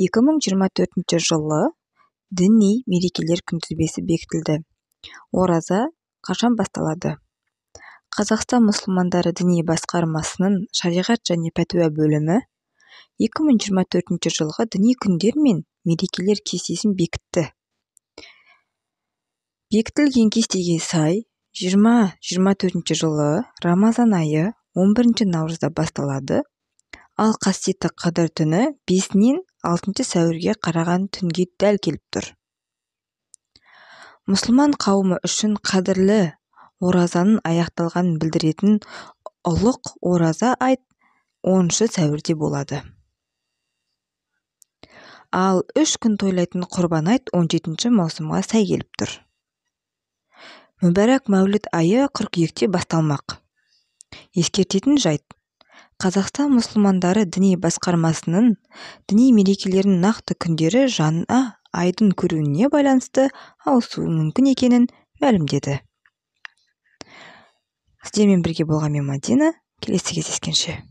2024 жылы діни мерекелер күнтізбесі бекітілді. Ораза қашан басталады? Қазақстан мұсылмандары діни басқармасының шариғат және пәтуа бөлімі 2024 жылғы діни күндер мен мерекелер кестесін бекітті. Бекітілген кестеге сай 2024 жылы Рамазан айы 11 наурызда басталады, ал қасиетті қадір түні 5-нен 6 сәуірге қараған түнге дәл келіп тұр. Мұсылман қауымы үшін қадірлі оразаның аяқталғанын білдіретін ұлық ораза айт 10 сәуірде болады. Ал 3 күн тойлайтын құрбан айт 17 маусымға сай келіп тұр. Мүбәрак мәуліт айы қыркүйекте басталмақ. Ескертетін жайт: Қазақстан мұсылмандары діни басқармасының діни мерекелерінің нақты күндері жаңа айдың көруіне байланысты ауысуы мүмкін екенін мәлімдеді. Сіздермен бірге болған мен Мадина. Келесі кездескенше.